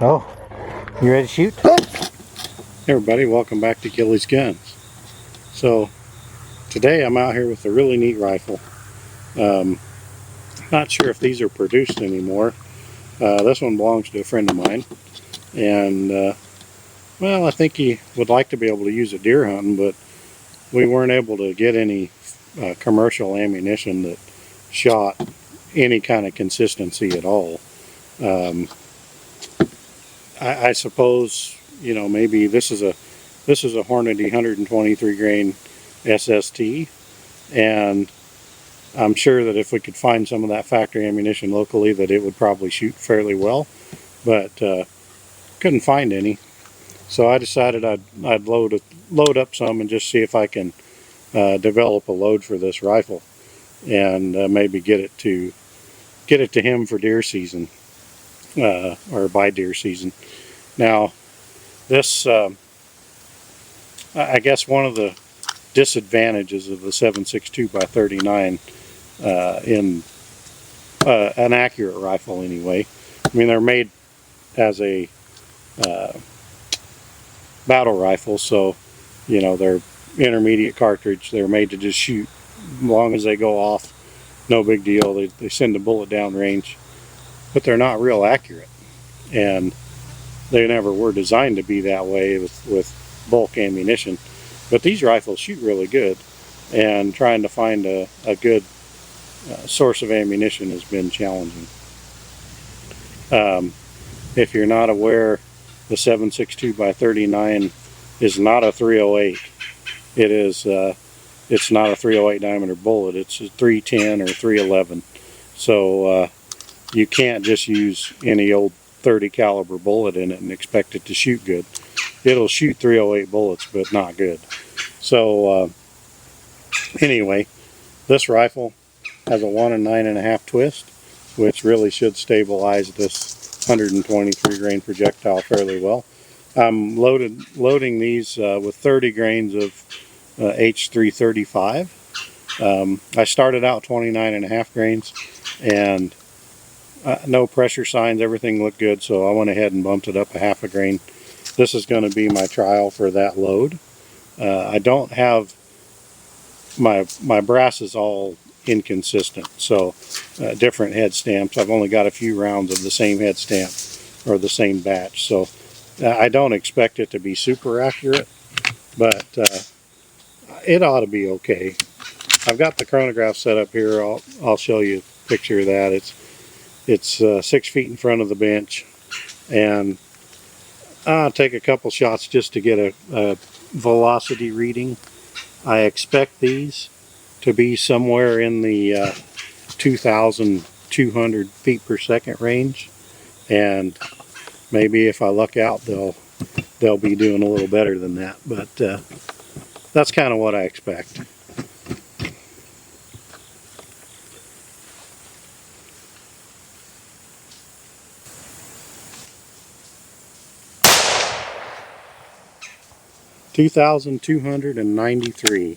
Oh, you ready to shoot? Hey everybody, welcome back to Gilly's Guns. So today I'm out here with a really neat rifle. Not sure if these are produced anymore. This one belongs to a friend of mine, and well, I think he would like to be able to use it deer hunting, but we weren't able to get any commercial ammunition that shot any kind of consistency at all. I suppose, you know, maybe this is a Hornady 123 grain SST, and I'm sure that if we could find some of that factory ammunition locally, that it would probably shoot fairly well, but couldn't find any. So I decided I'd load up some and just see if I can develop a load for this rifle, and maybe get it to him for deer season, or by deer season. Now, this I guess one of the disadvantages of the 7.62x39 in an accurate rifle anyway. I mean, they're made as a battle rifle, so you know, they're intermediate cartridge. They're made to just shoot. As long as they go off, no big deal. They send the bullet down range, but they're not real accurate, and they never were designed to be that way with bulk ammunition. But these rifles shoot really good, and trying to find a good source of ammunition has been challenging. If you're not aware, the 7.62x39 is not a 308. It is it's not a 308 diameter bullet. It's a 310 or 311. So you can't just use any old 30 caliber bullet in it and expect it to shoot good. It'll shoot 308 bullets, but not good. So anyway, this rifle has a 1 9.5 twist, which really should stabilize this 123 grain projectile fairly well. I'm loading these with 30 grains of H335. I started out 29.5 grains, and no pressure signs, everything looked good, so I went ahead and bumped it up a half a grain. This is going to be my trial for that load. I don't have, my brass is all inconsistent, so different head stamps. I've only got a few rounds of the same head stamp or the same batch, so I don't expect it to be super accurate, but it ought to be okay. I've got the chronograph set up here. I'll show you a picture of that. It's 6 feet in front of the bench, and I'll take a couple shots just to get a velocity reading. I expect these to be somewhere in the 2,200 feet per second range, and maybe if I luck out, they'll be doing a little better than that, but that's kind of what I expect. $2,293.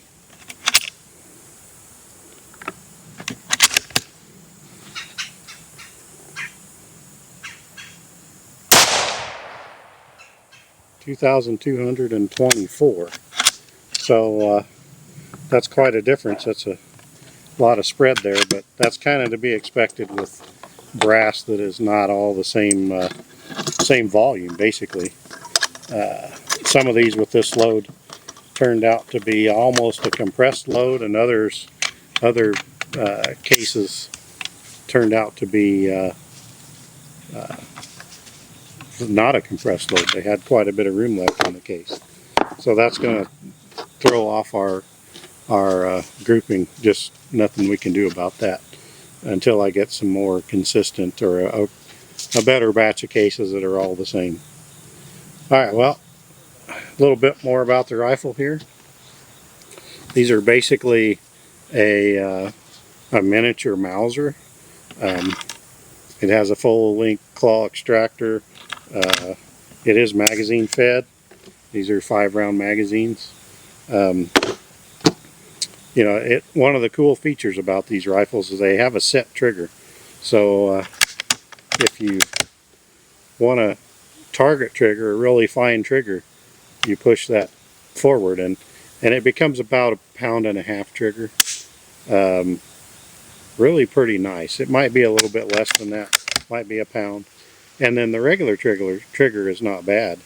$2,224. So that's quite a difference. That's a lot of spread there, but that's kind of to be expected with brass that is not all the same volume, basically. Some of these with this load turned out to be almost a compressed load, and other cases turned out to be not a compressed load. They had quite a bit of room left in the case, so that's going to throw off our grouping. Just nothing we can do about that until I get some more consistent, or a better batch of cases that are all the same. Alright, well, a little bit more about the rifle here. These are basically a miniature Mauser. It has a full length claw extractor. It is magazine fed. These are 5-round magazines. You know, one of the cool features about these rifles is they have a set trigger. So if you want to target trigger, a really fine trigger, you push that forward and it becomes about 1.5 pound trigger. Really pretty nice. It might be a little bit less than that, might be 1 pound. And then the regular trigger is not bad.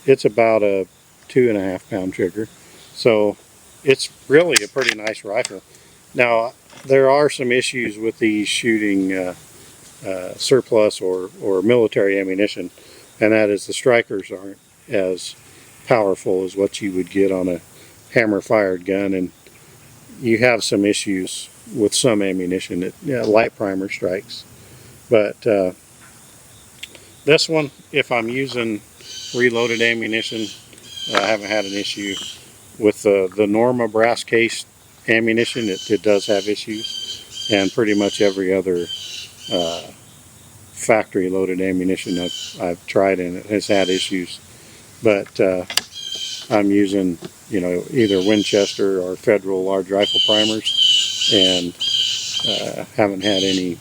It's about a 2.5 pound trigger. So it's really a pretty nice rifle. Now there are some issues with these shooting surplus or military ammunition, and that is the strikers aren't as powerful as what you would get on a hammer fired gun, and you have some issues with some ammunition that light primer strikes. But this one, if I'm using reloaded ammunition, I haven't had an issue. With the Norma brass case ammunition, it does have issues, and pretty much every other factory loaded ammunition I've tried and it has had issues. But I'm using, you know, either Winchester or Federal large rifle primers, and haven't had any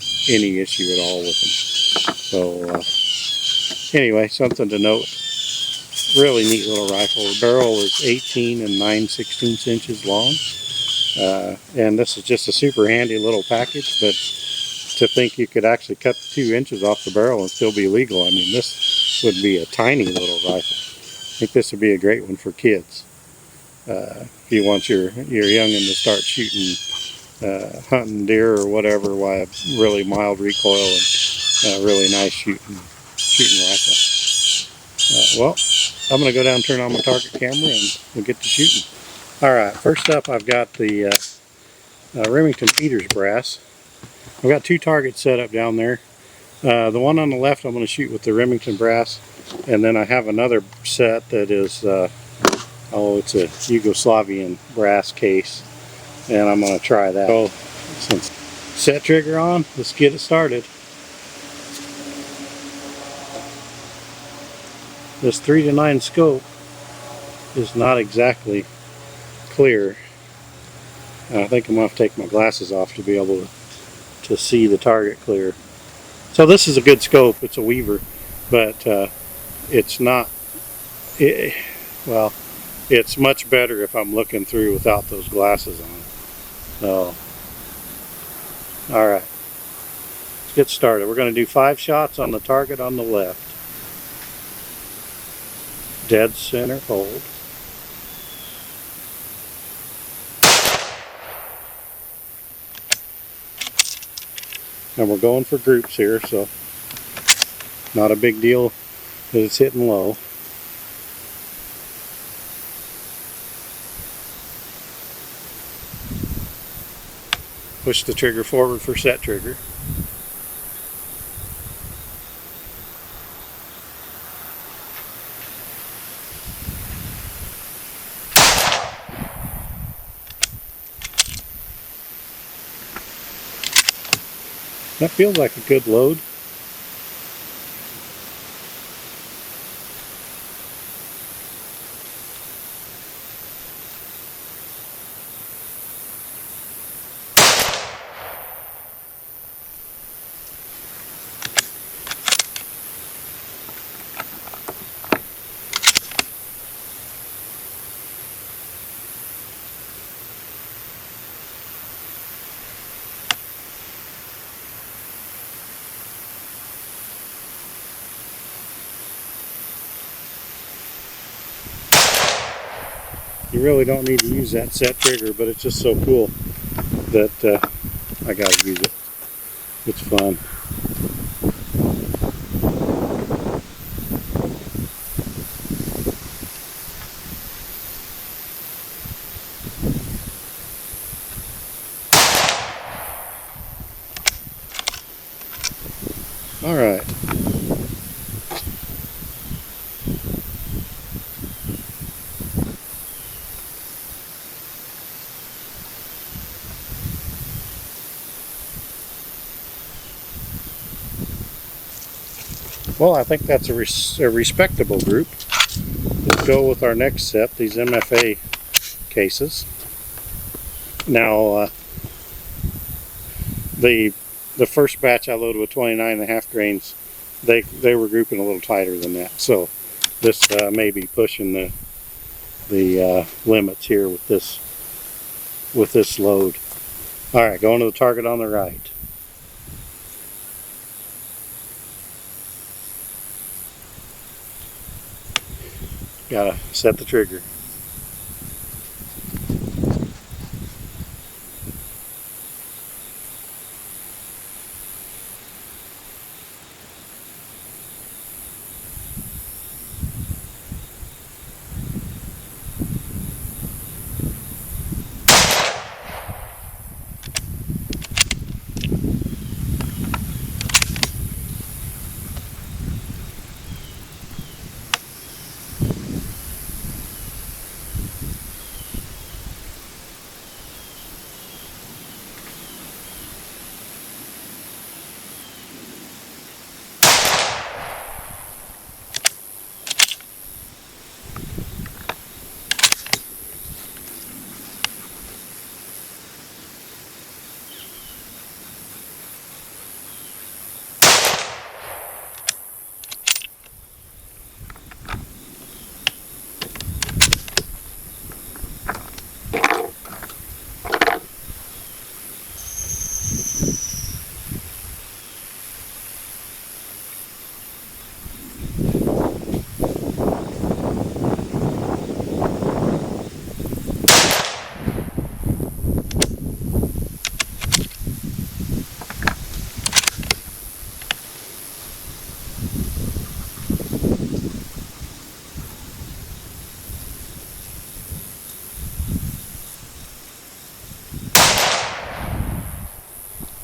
issue at all with them. So anyway, something to note. Really neat little rifle. The barrel is 18 9/16 inches long, and this is just a super handy little package. But to think you could actually cut 2 inches off the barrel and still be legal, I mean, this would be a tiny little rifle. I think this would be a great one for kids. If you want your youngin' to start shooting, hunting deer or whatever, why a really mild recoil and really nice shooting rifle. Well, I'm going to go down and turn on my target camera and we'll get to shooting. Alright, first up I've got the Remington Peters brass. I've got 2 targets set up down there. The one on the left I'm going to shoot with the Remington brass, and then I have another set that is, it's a Yugoslavian brass case, and I'm going to try that. So, since set trigger on, let's get it started. This 3:9 scope is not exactly clear. I think I'm going to have to take my glasses off to be able to see the target clear. So this is a good scope. It's a Weaver, but it's not, well, it's much better if I'm looking through without those glasses on. So, alright, let's get started. We're going to do 5 shots on the target on the left. Dead center hold. And we're going for groups here, so not a big deal that it's hitting low. Push the trigger forward for set trigger. That feels like a good load. You really don't need to use that set trigger, but it's just so cool that I gotta use it. It's fun. All right. Well, I think that's a respectable group. Let's go with our next set, these MFA cases. Now, the first batch I loaded with 29.5 grains they were grouping a little tighter than that. So this may be pushing the limits here with this load. All right, going to the target on the right. Gotta set the trigger.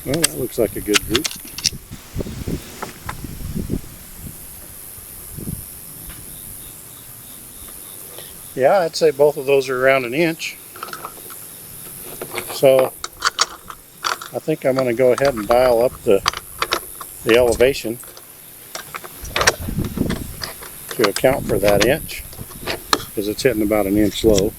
Well, that looks like a good group. Yeah, I'd say both of those are around an inch. So I think I'm going to go ahead and dial up the elevation to account for that inch, because it's hitting about an inch low.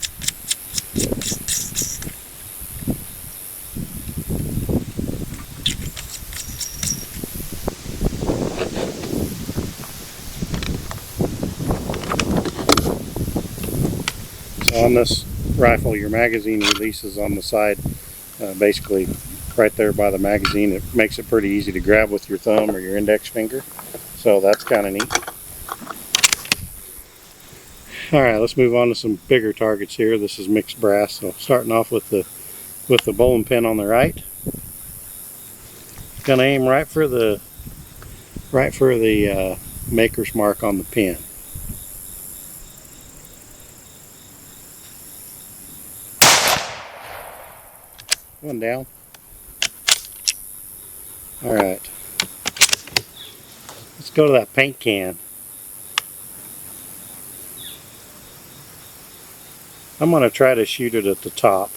So on this rifle, your magazine releases on the side, basically right there by the magazine. It makes it pretty easy to grab with your thumb or your index finger, so that's kind of neat. Alright, let's move on to some bigger targets here. This is mixed brass, so starting off with the bowling pin on the right. Gonna aim right for the maker's mark on the pin. One down. Alright, let's go to that paint can. I'm going to try to shoot it at the top.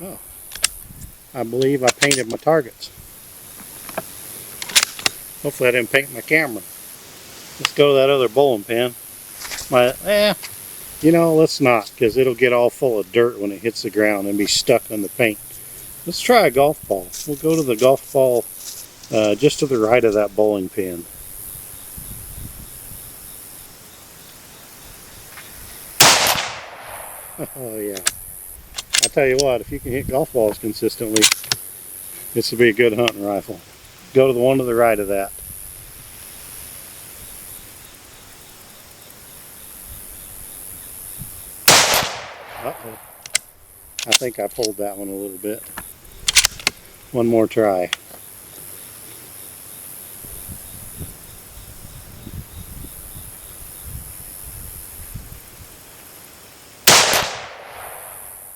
Oh, I believe I painted my targets. Hopefully I didn't paint my camera. Let's go to that other bowling pin. You know, let's not, because it'll get all full of dirt when it hits the ground and be stuck on the paint. Let's try a golf ball. We'll go to the golf ball just to the right of that bowling pin. Oh yeah. I tell you what, if you can hit golf balls consistently, this will be a good hunting rifle. Go to the one to the right of that. Uh-oh. I think I pulled that one a little bit. One more try.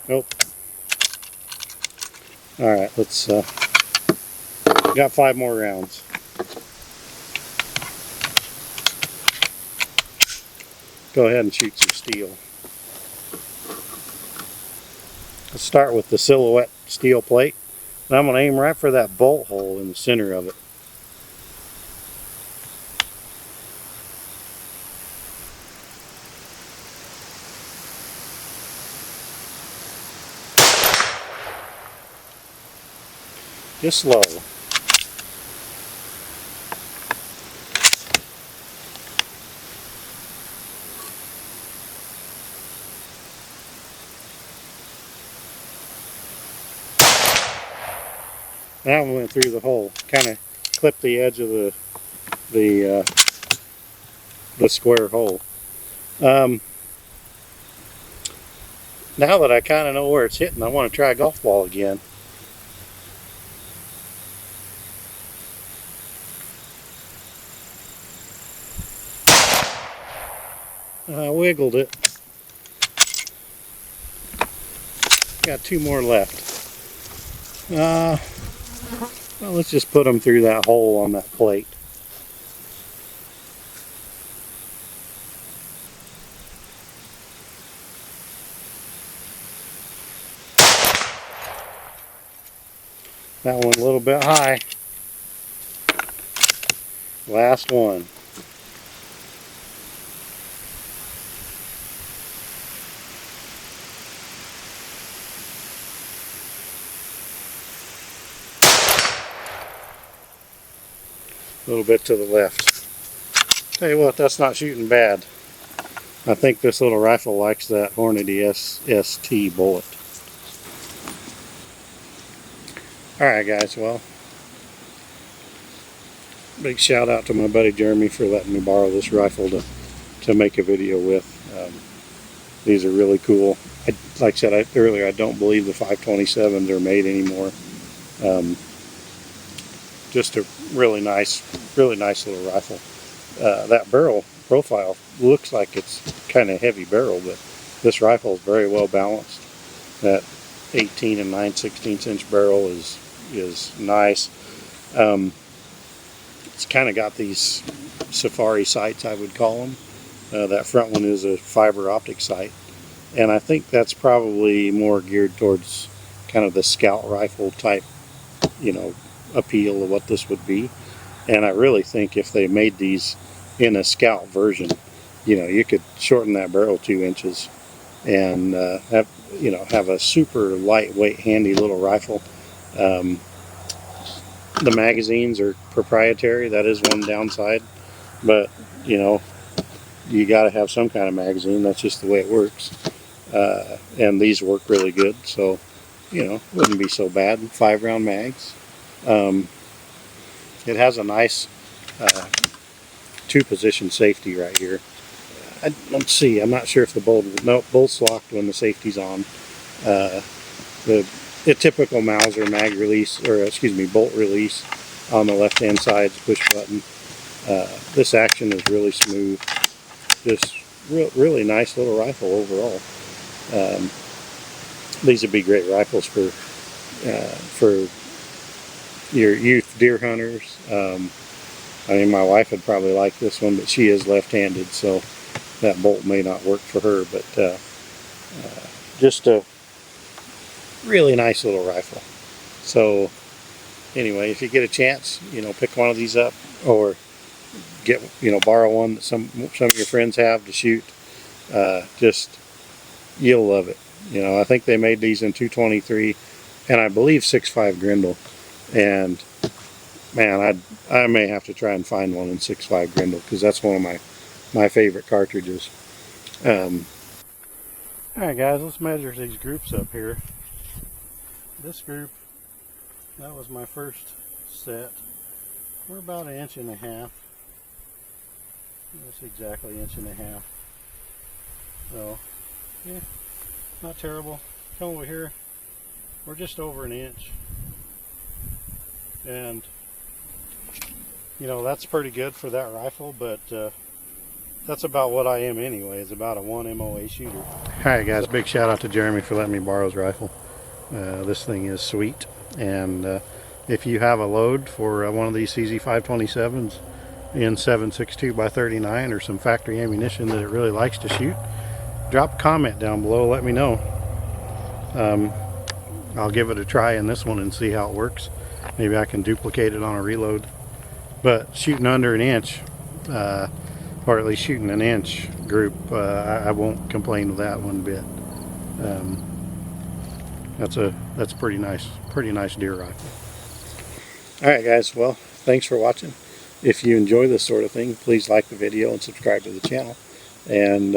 Nope. Alright, let's got 5 more rounds. Go ahead and shoot some steel. Let's start with the silhouette steel plate. And I'm going to aim right for that bolt hole in the center of it. Just slow. That one went through the hole. Kind of clipped the edge of the square hole. Now that I kind of know where it's hitting, I want to try a golf ball again. I wiggled it. Got two more left. Well, let's just put them through that hole on that plate. That one a little bit high. Last one. A little bit to the left. Tell you what, that's not shooting bad. I think this little rifle likes that Hornady ST bullet. Alright guys, well, big shout out to my buddy Jeremy for letting me borrow this rifle to make a video with. These are really cool. Like I said earlier, I don't believe the 527s are made anymore. Just a really nice little rifle. That barrel profile looks like it's kind of heavy barrel, but this rifle is very well balanced. That 18 and 9/16 inch barrel is nice. It's kind of got these safari sights, I would call them. That front one is a fiber optic sight, and I think that's probably more geared towards kind of the scout rifle type, you know, appeal of what this would be. And I really think if they made these in a scout version, you know, you could shorten that barrel 2 inches and have a super lightweight, handy little rifle. The magazines are proprietary. That is one downside, but you know, you got to have some kind of magazine. That's just the way it works. And these work really good, so you know, wouldn't be so bad. 5-round mags. It has a nice 2-position safety right here. Let's see, I'm not sure if the bolt's locked when the safety's on. The typical Mauser mag release, or excuse me, bolt release on the left hand side is push button. This action is really smooth. Just really nice little rifle overall. These would be great rifles for your youth deer hunters. I mean, my wife would probably like this one, but she is left-handed, so that bolt may not work for her. But just a really nice little rifle. So anyway, if you get a chance, you know, pick one of these up, or get, you know, borrow one that some of your friends have to shoot. Just, you'll love it. You know, I think they made these in 223 and I believe 6.5 Grendel. And man, I may have to try and find one in 6.5 Grendel, because that's one of my favorite cartridges. Alright guys, let's measure these groups up here. This group, that was my first set. We're about 1.5 inches. That's exactly 1.5 inches. So, yeah, not terrible. Come over here, we're just over 1 inch. And, you know, that's pretty good for that rifle, but that's about what I am anyway, is about a 1 MOA shooter. Alright guys, big shout out to Jeremy for letting me borrow his rifle. This thing is sweet, and if you have a load for one of these CZ-527s in 7.62x39 or some factory ammunition that it really likes to shoot, drop a comment down below, let me know. I'll give it a try in this one and see how it works. Maybe I can duplicate it on a reload. But shooting under 1 inch, or at least shooting 1 inch group, I won't complain with that one bit. That's a pretty nice deer rifle. Alright guys, well, thanks for watching. If you enjoy this sort of thing, please like the video and subscribe to the channel. And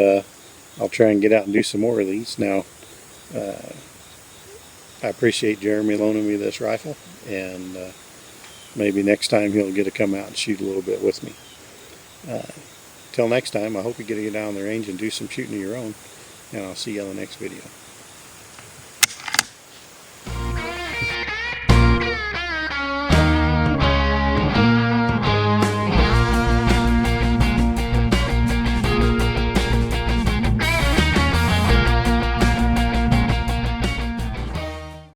I'll try and get out and do some more of these. Now, I appreciate Jeremy loaning me this rifle, and maybe next time he'll get to come out and shoot a little bit with me. Till next time, I hope you get to get down the range and do some shooting of your own, and I'll see you on the next video.